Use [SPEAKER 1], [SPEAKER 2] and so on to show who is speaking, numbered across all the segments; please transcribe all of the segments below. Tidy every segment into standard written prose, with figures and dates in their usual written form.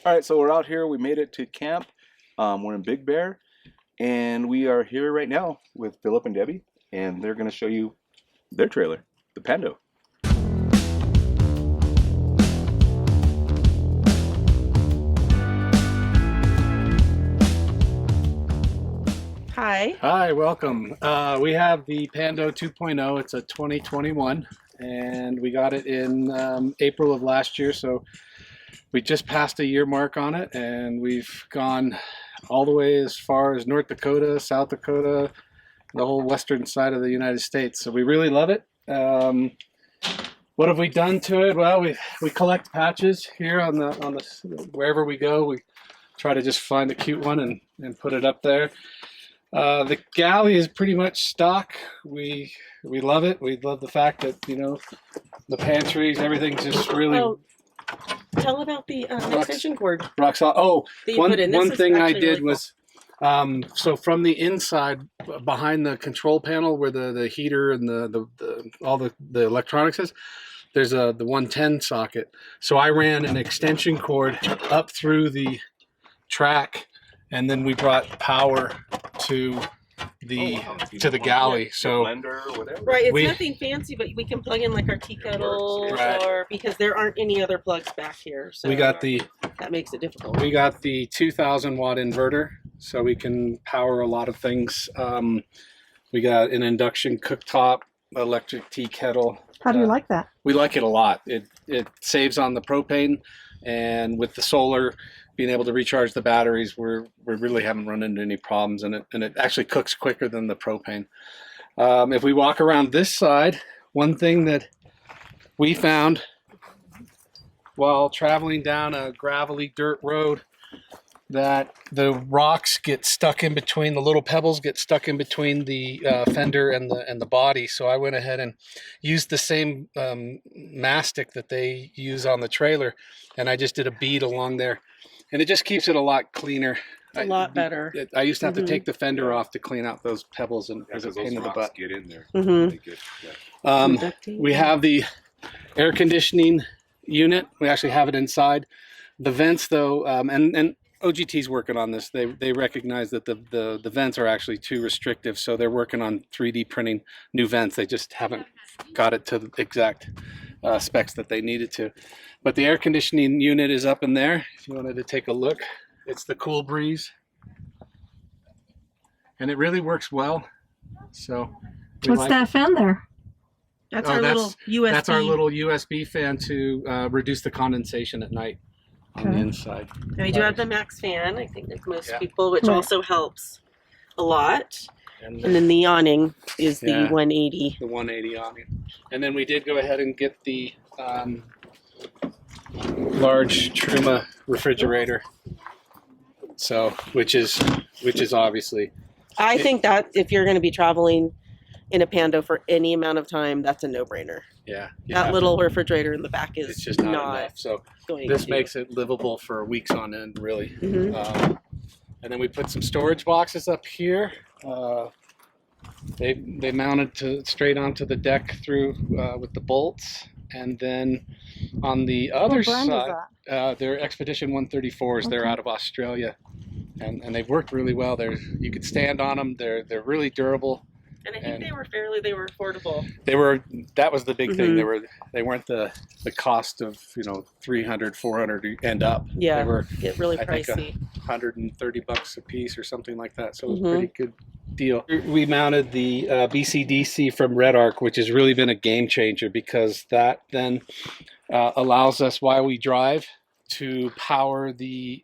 [SPEAKER 1] All right, so we're out here. We made it to camp. We're in Big Bear, and we are here right now with Philip and Debbie, and they're going to show you their trailer, the Pando.
[SPEAKER 2] Hi.
[SPEAKER 3] Hi, welcome. We have the Pando 2.0. It's a 2021, and we got it in April of last year, so we just passed a year mark on it, and we've gone all the way as far as North Dakota, South Dakota, the whole western side of the United States. So we really love it. What have we done to it? Well, we collect patches here on the wherever we go. We try to just find a cute one and put it up there. The galley is pretty much stock. We love it. We love the fact that, you know, the pantries, everything's just really.
[SPEAKER 2] Oh, tell about the extension cord.
[SPEAKER 3] Rock solid. Oh, one thing I did
[SPEAKER 2] really
[SPEAKER 3] was, so from the inside, behind the control panel where the heater and all the electronics is, there's the 110 socket. So I ran an extension cord up through the track, and then we brought power to the galley. So
[SPEAKER 1] blender or whatever.
[SPEAKER 2] Right, it's nothing fancy, but we can plug in like our tea kettles, or because there aren't any other plugs back here. So
[SPEAKER 3] we got
[SPEAKER 2] that makes it difficult.
[SPEAKER 3] We got the 2,000 watt inverter, so we can power a lot of things. We got an induction cooktop, electric tea kettle.
[SPEAKER 4] How do you like that?
[SPEAKER 3] We like it a lot. It saves on the propane, and with the solar being able to recharge the batteries, we really haven't run into any problems, and it actually cooks quicker than the propane. If we walk around this side, one thing that we found while traveling down a gravelly dirt road, that the rocks get stuck in between, the little pebbles get stuck in between the fender and the body. So I went ahead and used the same mastic that they use on the trailer, and I just did a bead along there, and it just keeps it a lot cleaner.
[SPEAKER 2] A lot better.
[SPEAKER 3] I used to have to take the fender off to clean out those pebbles, and it was a pain in the butt.
[SPEAKER 1] Get in there.
[SPEAKER 2] Mm-hmm.
[SPEAKER 3] We have the air conditioning unit. We actually have it inside. The vents, though, and OGT's working on this. They recognize that the vents are actually too restrictive, so they're working on 3D printing new vents. They just haven't got it to the exact specs that they needed to. But the air conditioning unit is up in there. If you wanted to take a look, it's the Cool Breeze, and it really works well. So
[SPEAKER 4] what's that fan there?
[SPEAKER 2] That's our little USB.
[SPEAKER 3] That's our little USB fan to reduce the condensation at night on the inside.
[SPEAKER 2] And we do have the max fan, I think, like most people, which also helps a lot. And then the awning is the 180.
[SPEAKER 3] The 180 awning. And then we did go ahead and get the large Truma refrigerator. So, which is obviously.
[SPEAKER 2] I think that if you're going to be traveling in a Pando for any amount of time, that's a no-brainer.
[SPEAKER 3] Yeah.
[SPEAKER 2] That little refrigerator in the back is
[SPEAKER 3] it's just not enough. So this makes it livable for weeks on end, really.
[SPEAKER 2] Mm-hmm.
[SPEAKER 3] And then we put some storage boxes up here. They mounted straight onto the deck through with the bolts. And then on the other side, they're Expedition 134s. They're out of Australia, and they've worked really well. You could stand on them. They're really durable.
[SPEAKER 2] And I think they were affordable.
[SPEAKER 3] That was the big thing. They weren't the cost of, $300, $400 and up.
[SPEAKER 2] Yeah,
[SPEAKER 3] they were
[SPEAKER 2] get really pricey.
[SPEAKER 3] I think $130 a piece or something like that. So it was a pretty good deal. We mounted the BCDC from Red Arc, which has really been a game changer, because that then allows us, while we drive, to power the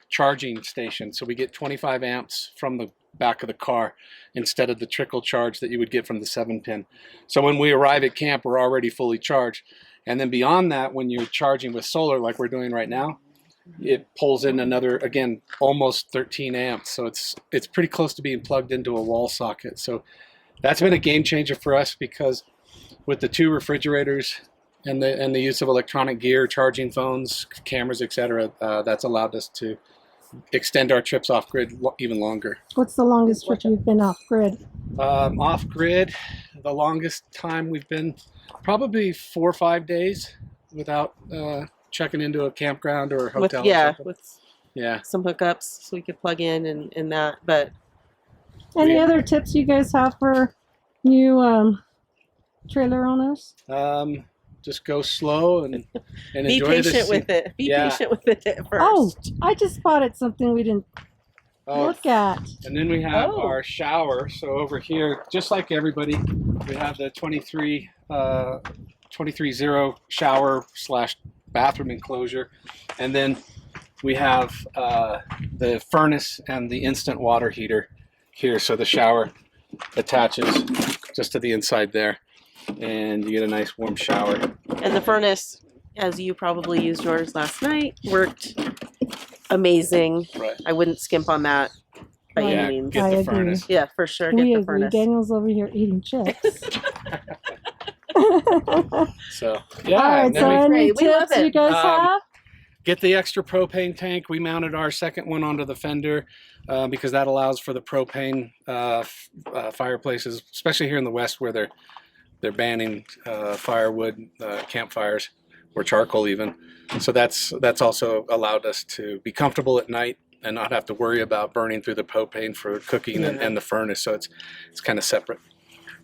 [SPEAKER 3] charging station. So we get 25 amps from the back of the car instead of the trickle charge that you would get from the 7-pin. So when we arrive at camp, we're already fully charged. And then beyond that, when you're charging with solar like we're doing right now, it pulls in another, again, almost 13 amps. So it's pretty close to being plugged into a wall socket. So that's been a game changer for us, because with the 2 refrigerators and the use of electronic gear, charging phones, cameras, etc., that's allowed us to extend our trips off grid even longer.
[SPEAKER 4] What's the longest trip you've been off grid?
[SPEAKER 3] Off grid, the longest time we've been probably 4 or 5 days without checking into a campground or a
[SPEAKER 2] with
[SPEAKER 3] hotel. Or something.
[SPEAKER 2] with
[SPEAKER 3] Yeah.
[SPEAKER 2] some hookups, so we could plug in and that. But
[SPEAKER 4] Any other tips you guys have for new trailer owners?
[SPEAKER 3] Just go slow and
[SPEAKER 2] be
[SPEAKER 3] enjoy
[SPEAKER 2] patient with it. Be patient with it at first.
[SPEAKER 4] Oh, I just spotted something we didn't look at.
[SPEAKER 3] And then we have our shower. So over here, just like everybody, we have the 23-0 shower / bathroom enclosure. And then we have the furnace and the instant water heater here. So the shower attaches just to the inside there. And you get a nice warm shower.
[SPEAKER 2] And the furnace, as you probably used yours last night, worked amazing.
[SPEAKER 3] Right.
[SPEAKER 2] I wouldn't skimp on that by any means.
[SPEAKER 3] Get
[SPEAKER 4] I
[SPEAKER 3] the
[SPEAKER 4] agree.
[SPEAKER 3] furnace.
[SPEAKER 2] Yeah, for sure.
[SPEAKER 4] We
[SPEAKER 2] Get the
[SPEAKER 4] agree.
[SPEAKER 2] furnace.
[SPEAKER 4] Daniel's over here eating chips.
[SPEAKER 3] So
[SPEAKER 4] All
[SPEAKER 3] yeah,
[SPEAKER 4] right,
[SPEAKER 3] and then
[SPEAKER 4] so
[SPEAKER 3] we
[SPEAKER 4] any
[SPEAKER 2] We love
[SPEAKER 4] tips
[SPEAKER 2] it.
[SPEAKER 4] you guys have?
[SPEAKER 3] get the extra propane tank. We mounted our second one onto the fender because that allows for the propane fireplaces, especially here in the West where they're banning firewood campfires or charcoal even. So that's also allowed us to be comfortable at night and not have to worry about burning through the propane for cooking and the furnace. So it's kind of separate.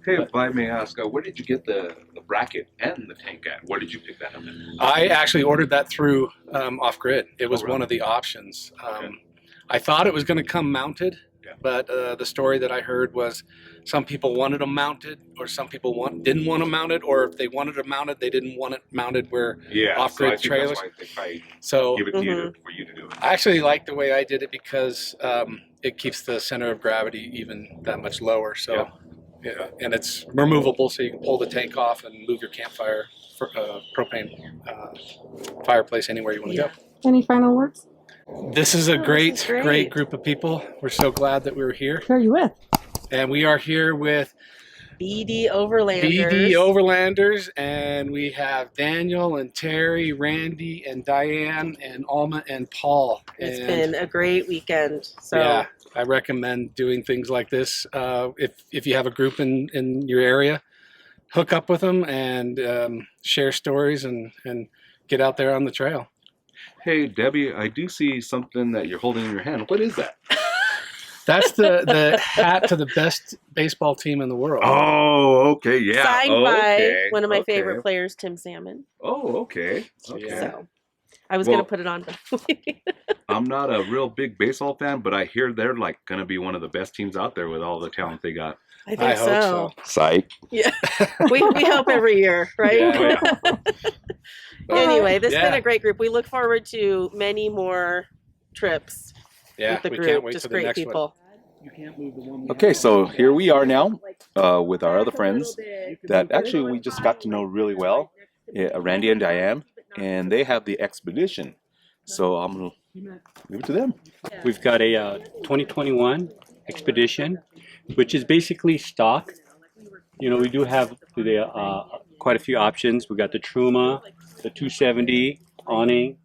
[SPEAKER 1] Hey, if I may ask, where did you get the bracket and the tank at? Where did you pick that up at?
[SPEAKER 3] I actually ordered that through Off Grid. It was one of the options. I thought it was going to come mounted, but the story that I heard was some people wanted them mounted, or some people didn't want them mounted, or if they wanted it mounted, they didn't want it mounted where Off Grid Trailers. So
[SPEAKER 1] give it to you for you to do it.
[SPEAKER 3] I actually like the way I did it because it keeps the center of gravity even that much lower. So. Yeah, and it's removable, so you can pull the tank off and move your campfire propane fireplace anywhere you want to go.
[SPEAKER 4] Any final words?
[SPEAKER 3] This is a great group of people. We're so glad that we were here.
[SPEAKER 4] Who are you with?
[SPEAKER 3] And we are here with
[SPEAKER 2] BDOverlanders.
[SPEAKER 3] And we have Daniel and Terry, Randy and Diane and Alma and Paul.
[SPEAKER 2] It's been a great weekend. So.
[SPEAKER 3] Yeah. I recommend doing things like this. If you have a group in your area, hook up with them and share stories and get out there on the trail.
[SPEAKER 1] Hey, Debbie, I do see something that you're holding in your hand. What is that?
[SPEAKER 3] That's the hat to the best baseball team in the world.
[SPEAKER 1] Oh, okay, yeah.
[SPEAKER 2] Signed by one of my favorite players, Tim Salmon.
[SPEAKER 1] Oh, okay.
[SPEAKER 2] So I was going to put it on.
[SPEAKER 1] I'm not a real big baseball fan, but I hear they're like going to be one of the best teams out there with all the talent they got.
[SPEAKER 2] I think so.
[SPEAKER 1] Psych.
[SPEAKER 2] Yeah. we hope every year, right?
[SPEAKER 3] Yeah.
[SPEAKER 2] Anyway, this has been a great group. We look forward to many more trips with the group.
[SPEAKER 3] Can't wait
[SPEAKER 2] Just
[SPEAKER 3] for the
[SPEAKER 2] great
[SPEAKER 3] next
[SPEAKER 2] people.
[SPEAKER 3] One.
[SPEAKER 1] Okay, so here we are now with our other friends that actually we just got to know really well, Randy and Diane, and they have the expedition. So I'm going to leave it to them.
[SPEAKER 5] We've got a 2021 expedition, which is basically stock. You know, we do have quite a few options. We got the Truma, the 270 awning,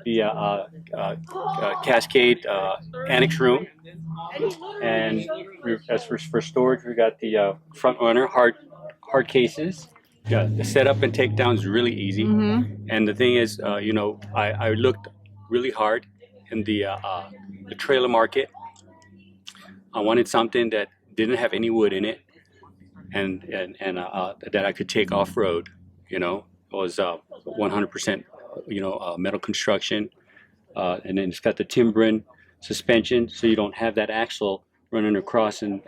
[SPEAKER 5] the Cascade annex room, and as for storage, we got the front runner hard cases. Yeah, the setup and takedown is really easy. And the thing is, you know, I looked really hard in the trailer market. I wanted something that didn't have any wood in it, and that I could take off road. You know, it was 100%, metal construction, and then it's got the Timbren suspension, so you don't have that axle running across and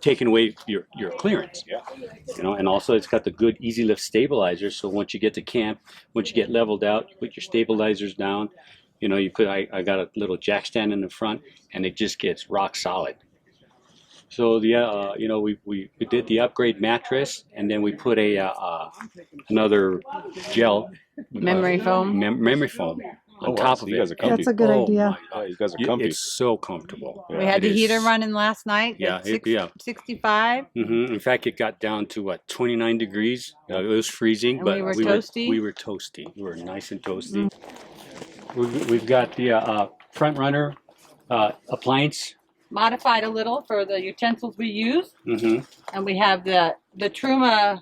[SPEAKER 5] taking away your clearance. Yeah. You know, and also it's got the good easy lift stabilizer, so once you get to camp, once you get leveled out, you put your stabilizers down. You know, I got a little jack stand in the front, and it just gets rock solid. So we did the upgrade mattress, and then we put another gel
[SPEAKER 6] memory foam
[SPEAKER 5] on top of it.
[SPEAKER 1] You guys are comfy.
[SPEAKER 4] That's a good idea.
[SPEAKER 1] You guys are comfy.
[SPEAKER 5] It's so comfortable.
[SPEAKER 6] We had the heater running last night.
[SPEAKER 5] Yeah,
[SPEAKER 6] at 65.
[SPEAKER 5] In fact, it got down to 29 degrees. It was freezing,
[SPEAKER 6] And
[SPEAKER 5] but
[SPEAKER 6] we were toasty.
[SPEAKER 5] We were toasty. We were nice and toasty. We've got the front runner appliance.
[SPEAKER 6] Modified a little for the utensils we use.
[SPEAKER 5] Mm-hmm.
[SPEAKER 6] And we have the Truma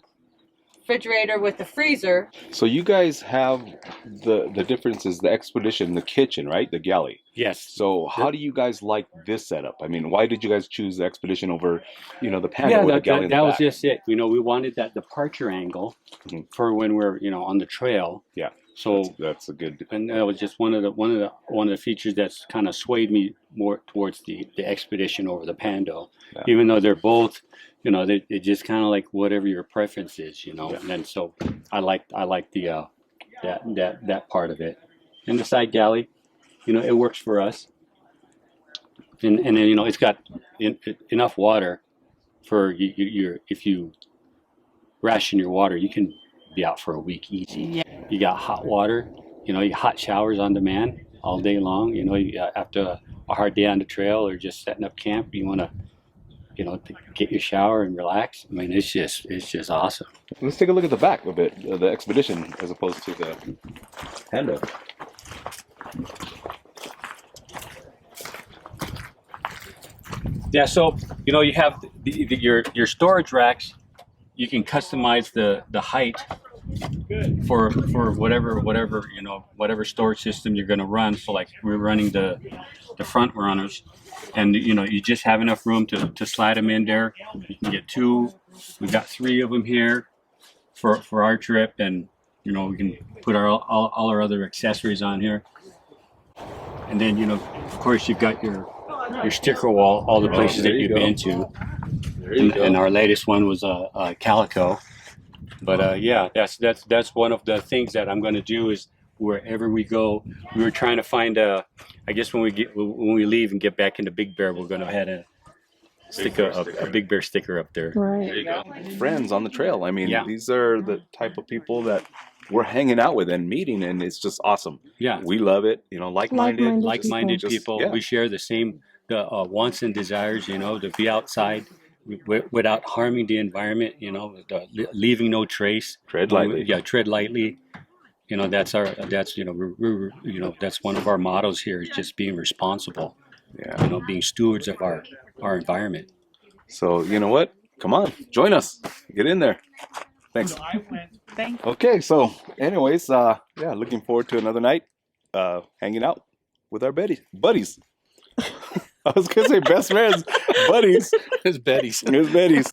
[SPEAKER 6] refrigerator with the freezer.
[SPEAKER 1] So you guys have the difference is the expedition, the kitchen, right? The galley.
[SPEAKER 5] Yes.
[SPEAKER 1] So how do you guys like this setup? I mean, why did you guys choose the expedition over, the Pando with the galley in the
[SPEAKER 5] that was
[SPEAKER 1] back?
[SPEAKER 5] just it. We wanted that departure angle for when we're on the trail.
[SPEAKER 1] Yeah.
[SPEAKER 5] So
[SPEAKER 1] that's a good.
[SPEAKER 5] and that was just one of the features that's kind of swayed me more towards the expedition over the Pando, even though they're both, they just kind of like whatever your preference is, And then so I like the that part of it, and the side galley, it works for us, and then it's got enough water for your if you ration your water, you can be out for a week easy.
[SPEAKER 6] Yeah.
[SPEAKER 5] You got hot water, you hot showers on demand all day long. After a hard day on the trail or just setting up camp, you want to, to get your shower and relax. I mean, it's just awesome.
[SPEAKER 1] Let's take a look at the back of it, the expedition, as opposed to the Pando.
[SPEAKER 5] Yeah, so you have your storage racks. You can customize the height for whatever storage system you're going to run. So like we're running the front runners, and you just have enough room to slide them in there. You can get 2. We've got 3 of them here for our trip, and we can put all our other accessories on here. And then of course you've got your sticker wall, all the places that you've been to. And our latest one was a calico. But yeah, that's one of the things that I'm going to do is wherever we go, we were trying to find I guess when we leave and get back into Big Bear, we're going to head a Big Bear sticker up there.
[SPEAKER 4] Right.
[SPEAKER 1] There you go. Friends on the trail. I mean,
[SPEAKER 5] Yeah.
[SPEAKER 1] these are the type of people that we're hanging out with and meeting, and it's just awesome.
[SPEAKER 5] Yeah,
[SPEAKER 1] We love it. Like-minded.
[SPEAKER 5] like-minded
[SPEAKER 1] Just-
[SPEAKER 5] people.
[SPEAKER 1] yeah.
[SPEAKER 5] We share the same wants and desires. To be outside without harming the environment. Leaving no trace.
[SPEAKER 1] Tread lightly.
[SPEAKER 5] Yeah, tread lightly. That's we're that's one of our mottos here is just being responsible.
[SPEAKER 1] Yeah.
[SPEAKER 5] Being stewards of our environment.
[SPEAKER 1] So you know what? Come on, join us. Get in there. Thanks.
[SPEAKER 6] Thank
[SPEAKER 1] Okay, so anyways, looking forward to another night hanging out with our buddies. I was gonna say best friends, buddies.
[SPEAKER 3] It's Betty's.
[SPEAKER 1] It's buddies.